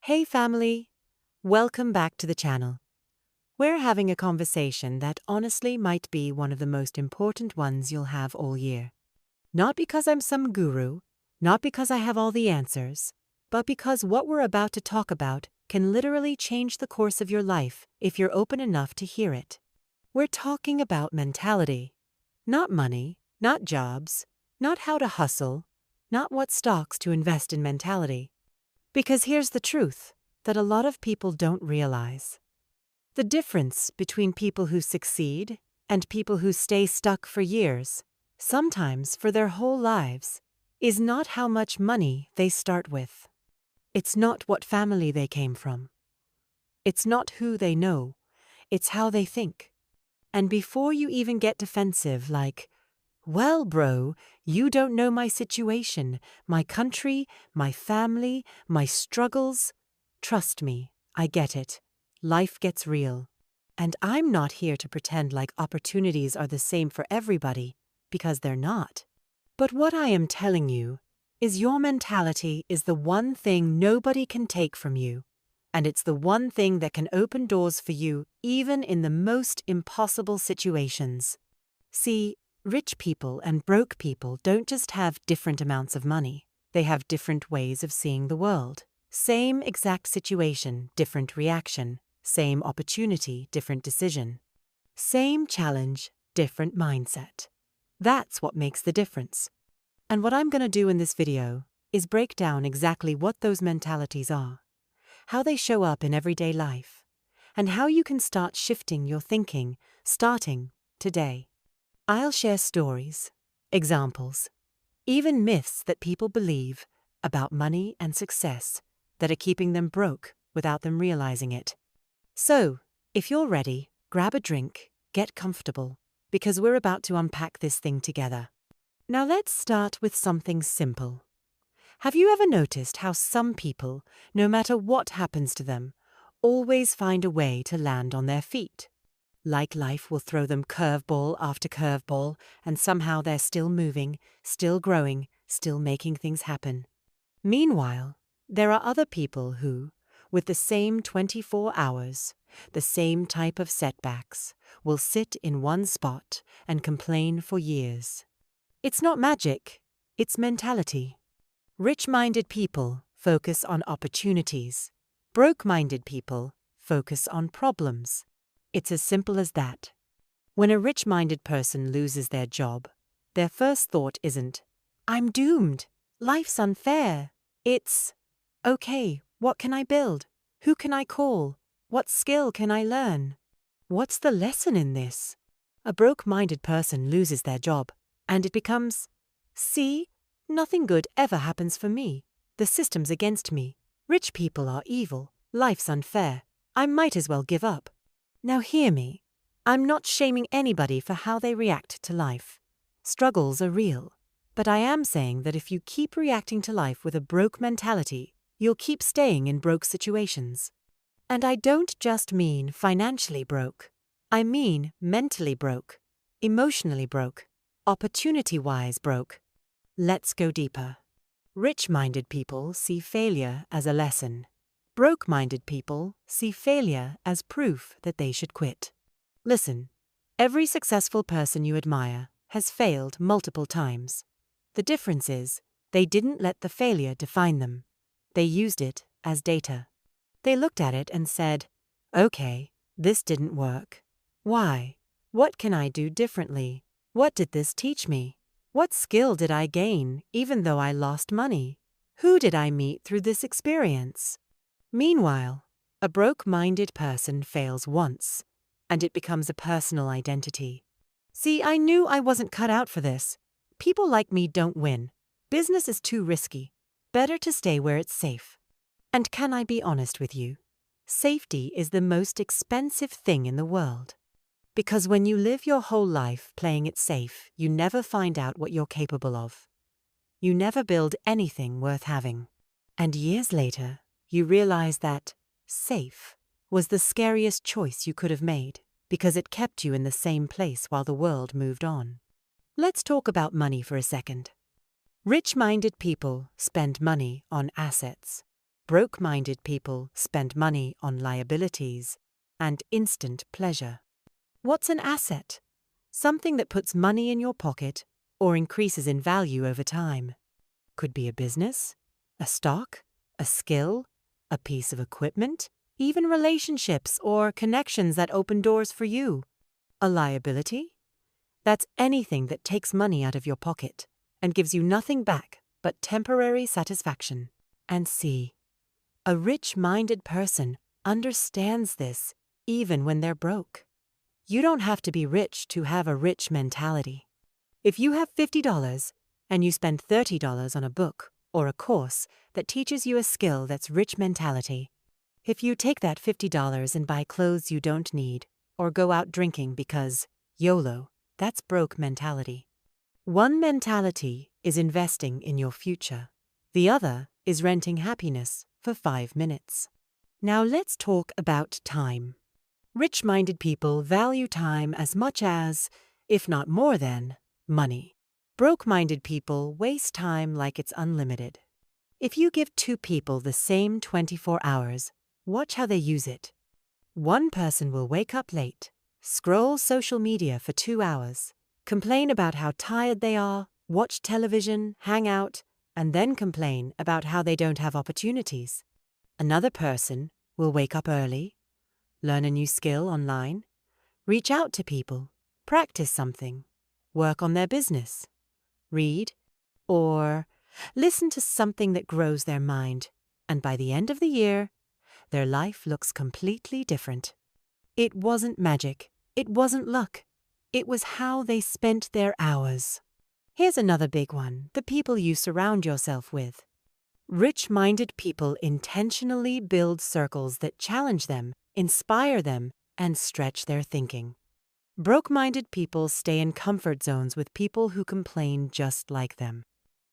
Hey family, welcome back to the channel. We're having a conversation that honestly might be one of the most important ones you'll have all year. Not because I'm some guru, not because I have all the answers, but because what we're about to talk about can literally change the course of your life if you're open enough to hear it. We're talking about mentality. Not money, not jobs, not how to hustle, not what stocks to invest in mentality. Because here's the truth that a lot of people don't realize. The difference between people who succeed and people who stay stuck for years, sometimes for their whole lives, is not how much money they start with. It's not what family they came from. It's not who they know. It's how they think. And before you even get defensive like, "Well, bro, you don't know my situation, my country, my family, my struggles," trust me, I get it. Life gets real. And I'm not here to pretend like opportunities are the same for everybody, because they're not. But what I am telling you is your mentality is the one thing nobody can take from you. And it's the one thing that can open doors for you even in the most impossible situations. See, rich people and broke people don't just have different amounts of money. They have different ways of seeing the world. Same exact situation, different reaction. Same opportunity, different decision. Same challenge, different mindset. That's what makes the difference. And what I'm going to do in this video is break down exactly what those mentalities are, how they show up in everyday life, and how you can start shifting your thinking starting today. I'll share stories, examples, even myths that people believe about money and success that are keeping them broke without them realizing it. So, if you're ready, grab a drink, get comfortable, because we're about to unpack this thing together. Now let's start with something simple. Have you ever noticed how some people, no matter what happens to them, always find a way to land on their feet? Like life will throw them curveball after curveball, and somehow they're still moving, still growing, still making things happen. Meanwhile, there are other people who, with the same 24 hours, the same type of setbacks, will sit in one spot and complain for years. It's not magic, it's mentality. Rich-minded people focus on opportunities. Broke-minded people focus on problems. It's as simple as that. When a rich-minded person loses their job, their first thought isn't, "I'm doomed. Life's unfair." It's, "Okay, what can I build? Who can I call? What skill can I learn? What's the lesson in this?" A broke-minded person loses their job, and it becomes, "See, nothing good ever happens for me. The system's against me. Rich people are evil. Life's unfair. I might as well give up." Now hear me. I'm not shaming anybody for how they react to life. Struggles are real. But I am saying that if you keep reacting to life with a broke mentality, you'll keep staying in broke situations. And I don't just mean financially broke. I mean mentally broke, emotionally broke, opportunity-wise broke. Let's go deeper. Rich-minded people see failure as a lesson. Broke-minded people see failure as proof that they should quit. Listen, every successful person you admire has failed multiple times. The difference is, they didn't let the failure define them. They used it as data. They looked at it and said, "Okay, this didn't work. Why? What can I do differently? What did this teach me? What skill did I gain even though I lost money? Who did I meet through this experience?" Meanwhile, a broke-minded person fails once, and it becomes a personal identity. "See, I knew I wasn't cut out for this. People like me don't win. Business is too risky. Better to stay where it's safe." And can I be honest with you? Safety is the most expensive thing in the world. Because when you live your whole life playing it safe, you never find out what you're capable of. You never build anything worth having. And years later, you realize that safe was the scariest choice you could have made because it kept you in the same place while the world moved on. Let's talk about money for a second. Rich-minded people spend money on assets. Broke-minded people spend money on liabilities and instant pleasure. What's an asset? Something that puts money in your pocket or increases in value over time. Could be a business, a stock, a skill, a piece of equipment, even relationships or connections that open doors for you. A liability? That's anything that takes money out of your pocket and gives you nothing back but temporary satisfaction. And see, a rich-minded person understands this even when they're broke. You don't have to be rich to have a rich mentality. If you have $50 and you spend $30 on a book or a course that teaches you a skill that's rich mentality, if you take that $50 and buy clothes you don't need or go out drinking because YOLO, that's broke mentality. One mentality is investing in your future. The other is renting happiness for 5 minutes. Now let's talk about time. Rich-minded people value time as much as, if not more than, money. Broke-minded people waste time like it's unlimited. If you give 2 people the same 24 hours, watch how they use it. One person will wake up late, scroll social media for 2 hours, complain about how tired they are, watch television, hang out, and then complain about how they don't have opportunities. Another person will wake up early, learn a new skill online, reach out to people, practice something, work on their business, read, or listen to something that grows their mind, and by the end of the year, their life looks completely different. It wasn't magic. It wasn't luck. It was how they spent their hours. Here's another big one: the people you surround yourself with. Rich-minded people intentionally build circles that challenge them, inspire them, and stretch their thinking. Broke-minded people stay in comfort zones with people who complain just like them.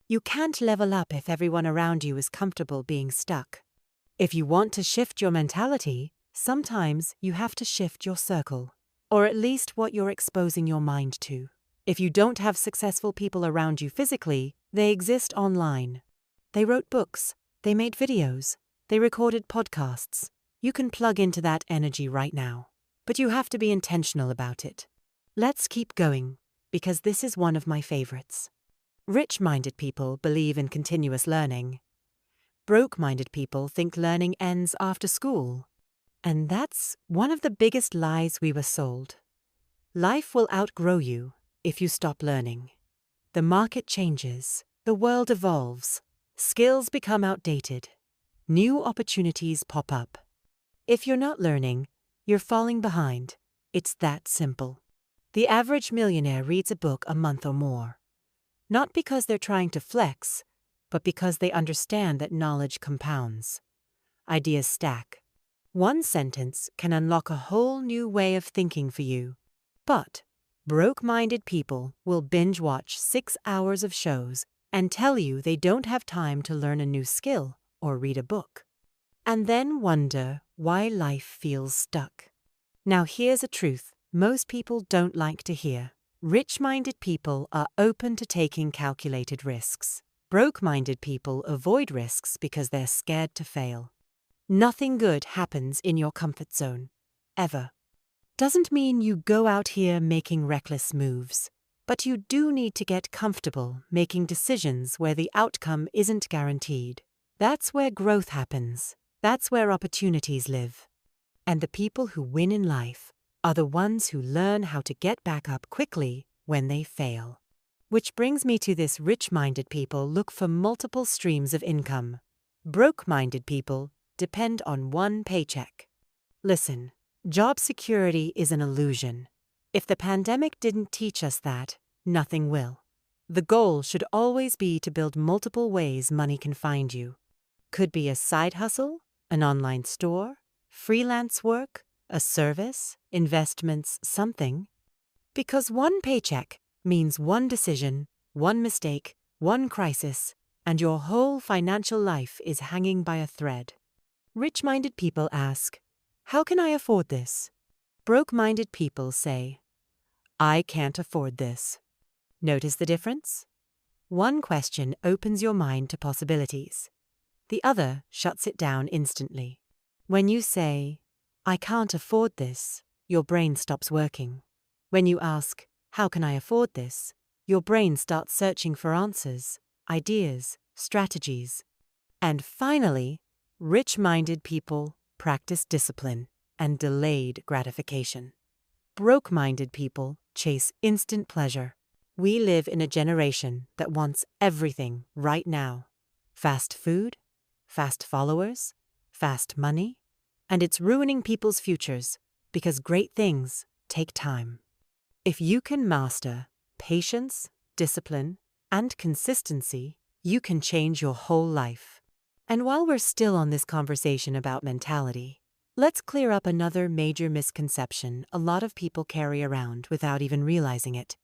You can't level up if everyone around you is comfortable being stuck. If you want to shift your mentality, sometimes you have to shift your circle, or at least what you're exposing your mind to. If you don't have successful people around you physically, they exist online. They wrote books, they made videos, they recorded podcasts. You can plug into that energy right now, but you have to be intentional about it. Let's keep going, because this is one of my favorites. Rich-minded people believe in continuous learning. Broke-minded people think learning ends after school. And that's one of the biggest lies we were sold. Life will outgrow you if you stop learning. The market changes, the world evolves, skills become outdated, new opportunities pop up. If you're not learning, you're falling behind. It's that simple. The average millionaire reads a book a month or more. Not because they're trying to flex, but because they understand that knowledge compounds. Ideas stack. One sentence can unlock a whole new way of thinking for you. But broke-minded people will binge-watch 6 hours of shows and tell you they don't have time to learn a new skill or read a book. And then wonder why life feels stuck. Now here's a truth most people don't like to hear. Rich-minded people are open to taking calculated risks. Broke-minded people avoid risks because they're scared to fail. Nothing good happens in your comfort zone, ever. Doesn't mean you go out here making reckless moves, but you do need to get comfortable making decisions where the outcome isn't guaranteed. That's where growth happens. That's where opportunities live. And the people who win in life are the ones who learn how to get back up quickly when they fail. Which brings me to this: rich-minded people look for multiple streams of income. Broke-minded people depend on one paycheck. Listen, job security is an illusion. If the pandemic didn't teach us that, nothing will. The goal should always be to build multiple ways money can find you. Could be a side hustle, an online store, freelance work, a service, investments, something. Because one paycheck means one decision, one mistake, one crisis, and your whole financial life is hanging by a thread. Rich-minded people ask, "How can I afford this?" Broke-minded people say, "I can't afford this." Notice the difference? One question opens your mind to possibilities. The other shuts it down instantly. When you say, "I can't afford this," your brain stops working. When you ask, "How can I afford this?" your brain starts searching for answers, ideas, strategies. And finally, rich-minded people practice discipline and delayed gratification. Broke-minded people chase instant pleasure. We live in a generation that wants everything right now. Fast food, fast followers, fast money, and it's ruining people's futures because great things take time. If you can master patience, discipline, and consistency, you can change your whole life. And while we're still on this conversation about mentality, let's clear up another major misconception a lot of people carry around without even realizing it.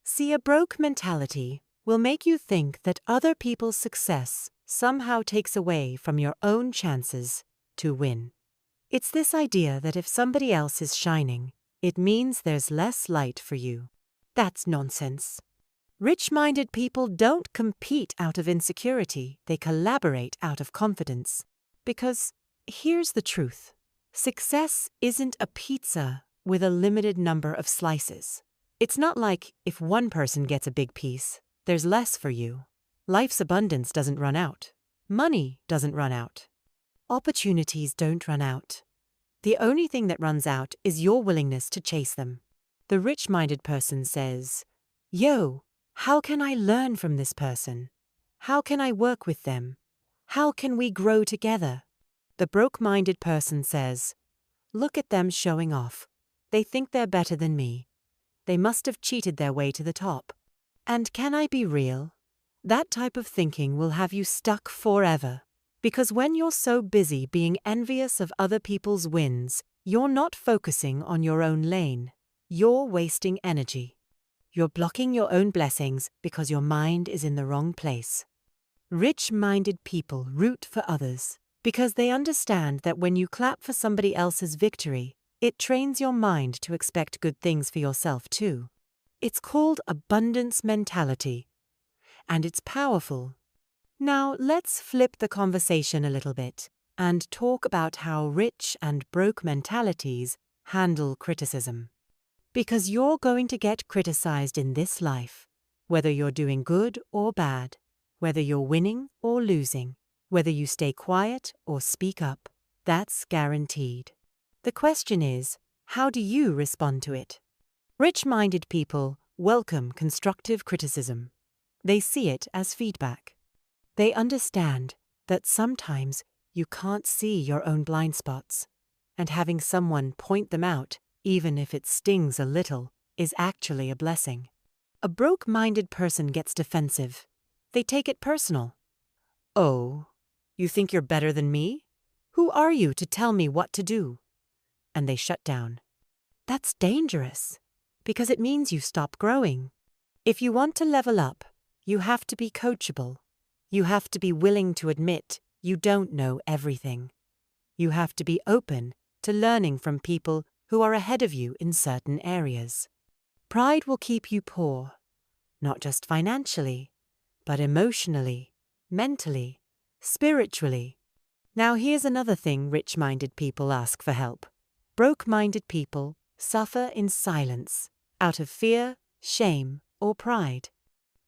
See, a broke mentality will make you think that other people's success somehow takes away from your own chances to win. It's this idea that if somebody else is shining, it means there's less light for you. That's nonsense. Rich-minded people don't compete out of insecurity, they collaborate out of confidence. Because here's the truth. Success isn't a pizza with a limited number of slices. It's not like if one person gets a big piece, there's less for you. Life's abundance doesn't run out. Money doesn't run out. Opportunities don't run out. The only thing that runs out is your willingness to chase them. The rich-minded person says, "Yo, how can I learn from this person? How can I work with them? How can we grow together?" The broke-minded person says, "Look at them showing off. They think they're better than me. They must have cheated their way to the top." And can I be real? That type of thinking will have you stuck forever. Because when you're so busy being envious of other people's wins, you're not focusing on your own lane. You're wasting energy. You're blocking your own blessings because your mind is in the wrong place. Rich-minded people root for others because they understand that when you clap for somebody else's victory, it trains your mind to expect good things for yourself too. It's called abundance mentality, and it's powerful. Now let's flip the conversation a little bit and talk about how rich and broke mentalities handle criticism. Because you're going to get criticized in this life, whether you're doing good or bad, whether you're winning or losing, whether you stay quiet or speak up, that's guaranteed. The question is, how do you respond to it? Rich-minded people welcome constructive criticism. They see it as feedback. They understand that sometimes you can't see your own blind spots, and having someone point them out, even if it stings a little, is actually a blessing. A broke-minded person gets defensive. They take it personal. "Oh, you think you're better than me? Who are you to tell me what to do?" And they shut down. That's dangerous, because it means you stop growing. If you want to level up, you have to be coachable. You have to be willing to admit you don't know everything. You have to be open to learning from people who are ahead of you in certain areas. Pride will keep you poor, not just financially, but emotionally, mentally, spiritually. Now here's another thing rich-minded people ask for help. Broke-minded people suffer in silence, out of fear, shame, or pride.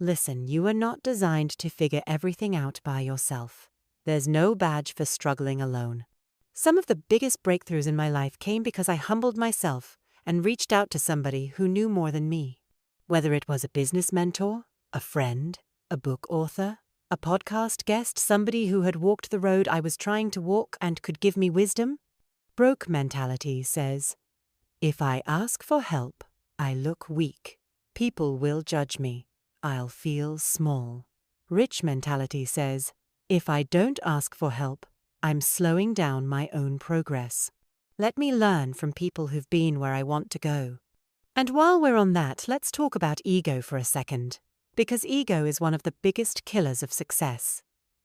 Listen, you are not designed to figure everything out by yourself. There's no badge for struggling alone. Some of the biggest breakthroughs in my life came because I humbled myself and reached out to somebody who knew more than me. Whether it was a business mentor, a friend, a book author, a podcast guest, somebody who had walked the road I was trying to walk and could give me wisdom. Broke mentality says, if I ask for help, I look weak. People will judge me. I'll feel small. Rich mentality says, if I don't ask for help, I'm slowing down my own progress. Let me learn from people who've been where I want to go. And while we're on that, let's talk about ego for a second, because ego is one of the biggest killers of success.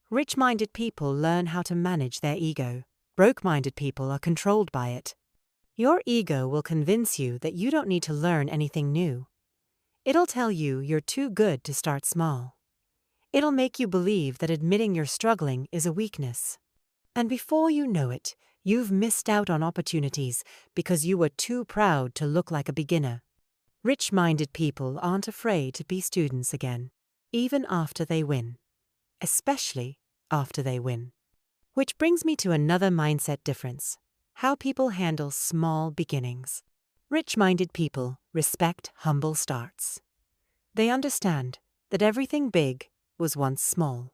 Rich-minded people learn how to manage their ego. Broke-minded people are controlled by it. Your ego will convince you that you don't need to learn anything new. It'll tell you you're too good to start small. It'll make you believe that admitting you're struggling is a weakness. And before you know it, you've missed out on opportunities because you were too proud to look like a beginner. Rich-minded people aren't afraid to be students again, even after they win. Especially after they win. Which brings me to another mindset difference: how people handle small beginnings. Rich-minded people respect humble starts. They understand that everything big was once small.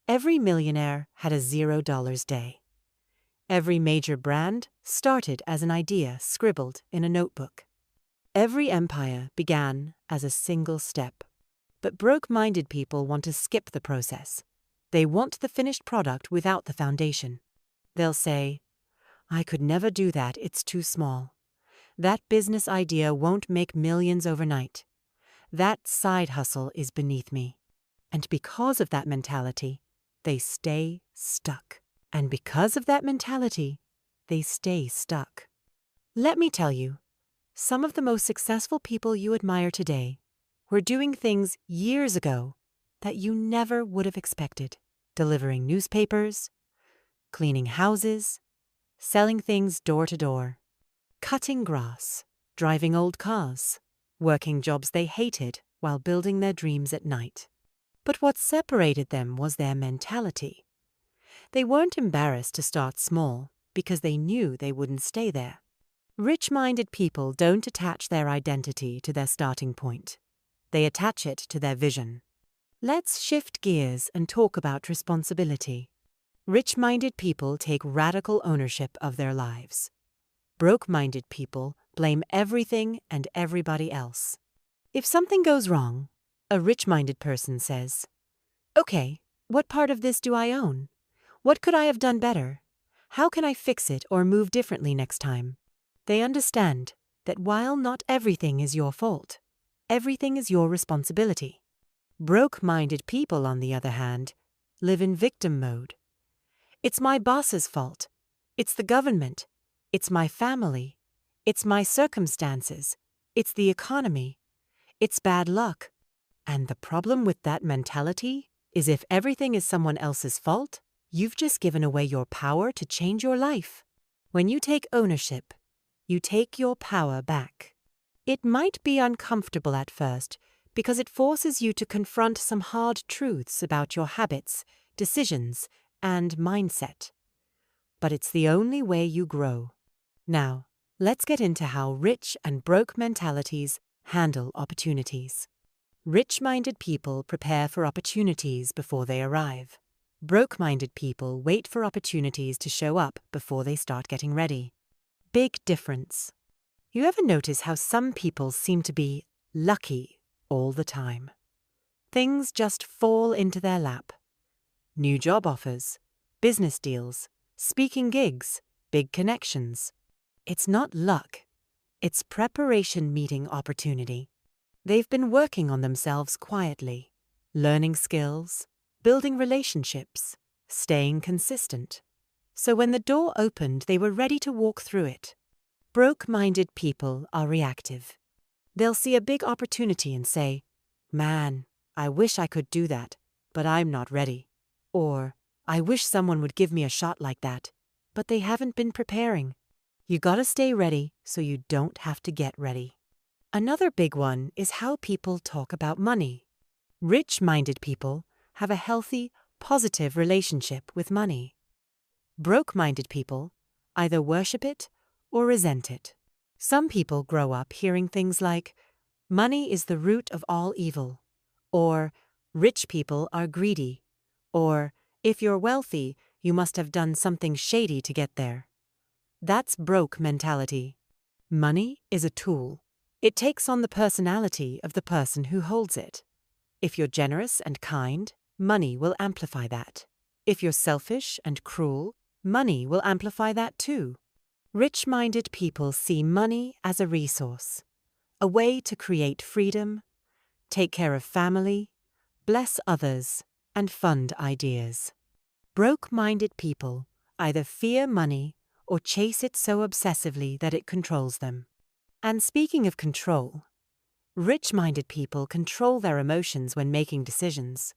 Every millionaire had a $0 day. Every major brand started as an idea scribbled in a notebook. Every empire began as a single step. But broke-minded people want to skip the process. They want the finished product without the foundation. They'll say, "I could never do that, it's too small. That business idea won't make millions overnight. That side hustle is beneath me." And because of that mentality, they stay stuck. And because of that mentality, they stay stuck. Let me tell you, some of the most successful people you admire today were doing things years ago that you never would have expected. Delivering newspapers, cleaning houses, selling things door to door, cutting grass, driving old cars, working jobs they hated while building their dreams at night. But what separated them was their mentality. They weren't embarrassed to start small because they knew they wouldn't stay there. Rich-minded people don't attach their identity to their starting point. They attach it to their vision. Let's shift gears and talk about responsibility. Rich-minded people take radical ownership of their lives. Broke-minded people blame everything and everybody else. If something goes wrong, a rich-minded person says, "Okay, what part of this do I own? What could I have done better? How can I fix it or move differently next time?" They understand that while not everything is your fault, everything is your responsibility. Broke-minded people, on the other hand, live in victim mode. It's my boss's fault. It's the government. It's my family. It's my circumstances. It's the economy. It's bad luck. And the problem with that mentality is if everything is someone else's fault, you've just given away your power to change your life. When you take ownership, you take your power back. It might be uncomfortable at first because it forces you to confront some hard truths about your habits, decisions, and mindset. But it's the only way you grow. Now, let's get into how rich and broke mentalities handle opportunities. Rich-minded people prepare for opportunities before they arrive. Broke-minded people wait for opportunities to show up before they start getting ready. Big difference. You ever notice how some people seem to be lucky all the time? Things just fall into their lap. New job offers, business deals, speaking gigs, big connections. It's not luck. It's preparation meeting opportunity. They've been working on themselves quietly, learning skills, building relationships, staying consistent. So when the door opened, they were ready to walk through it. Broke-minded people are reactive. They'll see a big opportunity and say, "Man, I wish I could do that, but I'm not ready." Or, "I wish someone would give me a shot like that," but they haven't been preparing. You gotta stay ready so you don't have to get ready. Another big one is how people talk about money. Rich-minded people have a healthy, positive relationship with money. Broke-minded people either worship it or resent it. Some people grow up hearing things like, "Money is the root of all evil," or "Rich people are greedy," or "If you're wealthy, you must have done something shady to get there." That's broke mentality. Money is a tool. It takes on the personality of the person who holds it. If you're generous and kind, money will amplify that. If you're selfish and cruel, money will amplify that too. Rich-minded people see money as a resource, a way to create freedom, take care of family, bless others, and fund ideas. Broke-minded people either fear money or chase it so obsessively that it controls them. And speaking of control, rich-minded people control their emotions when making decisions.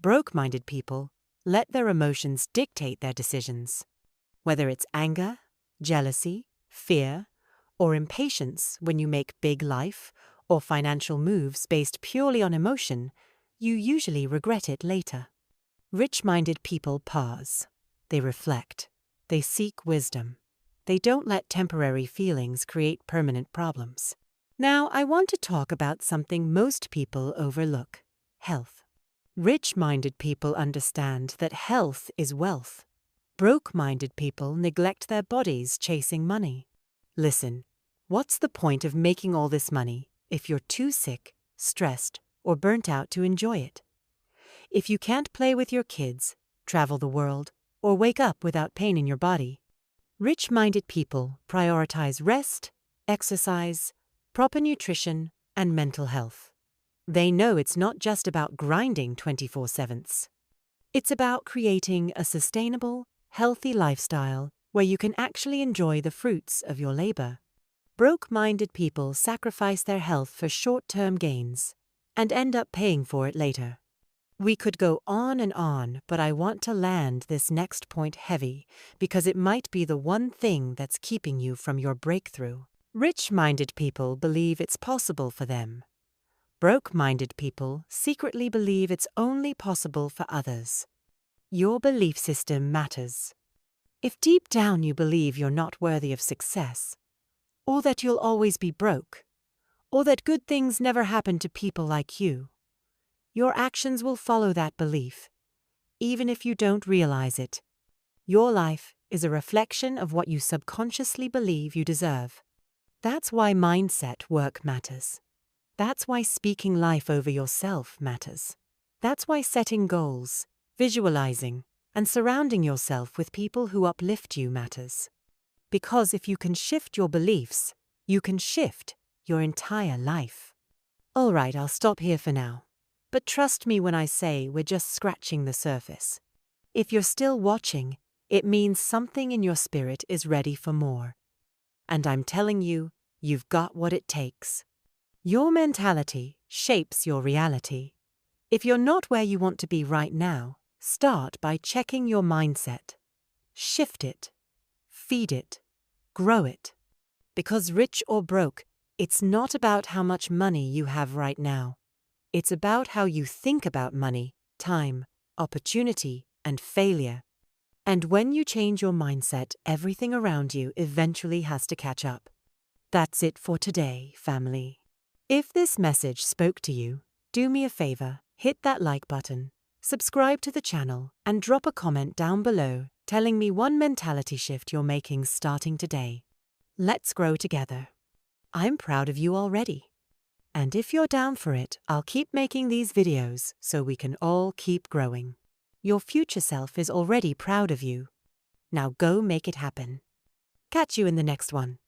Broke-minded people let their emotions dictate their decisions. Whether it's anger, jealousy, fear, or impatience when you make big life or financial moves based purely on emotion, you usually regret it later. Rich-minded people pause. They reflect. They seek wisdom. They don't let temporary feelings create permanent problems. Now, I want to talk about something most people overlook: health. Rich-minded people understand that health is wealth. Broke-minded people neglect their bodies chasing money. Listen, what's the point of making all this money if you're too sick, stressed, or burnt out to enjoy it? If you can't play with your kids, travel the world, or wake up without pain in your body? Rich-minded people prioritize rest, exercise, proper nutrition, and mental health. They know it's not just about grinding 24/7. It's about creating a sustainable, healthy lifestyle where you can actually enjoy the fruits of your labor. Broke-minded people sacrifice their health for short-term gains and end up paying for it later. We could go on, but I want to land this next point heavy because it might be the one thing that's keeping you from your breakthrough. Rich-minded people believe it's possible for them. Broke-minded people secretly believe it's only possible for others. Your belief system matters. If deep down you believe you're not worthy of success, or that you'll always be broke, or that good things never happen to people like you, your actions will follow that belief, even if you don't realize it. Your life is a reflection of what you subconsciously believe you deserve. That's why mindset work matters. That's why speaking life over yourself matters. That's why setting goals, visualizing, and surrounding yourself with people who uplift you matters. Because if you can shift your beliefs, you can shift your entire life. All right, I'll stop here for now. But trust me when I say we're just scratching the surface. If you're still watching, it means something in your spirit is ready for more. And I'm telling you, you've got what it takes. Your mentality shapes your reality. If you're not where you want to be right now, start by checking your mindset. Shift it. Feed it. Grow it. Because rich or broke, it's not about how much money you have right now. It's about how you think about money, time, opportunity, and failure. And when you change your mindset, everything around you eventually has to catch up. That's it for today, family. If this message spoke to you, do me a favor, hit that like button, subscribe to the channel, and drop a comment down below telling me one mentality shift you're making starting today. Let's grow together. I'm proud of you already. And if you're down for it, I'll keep making these videos so we can all keep growing. Your future self is already proud of you. Now go make it happen. Catch you in the next one.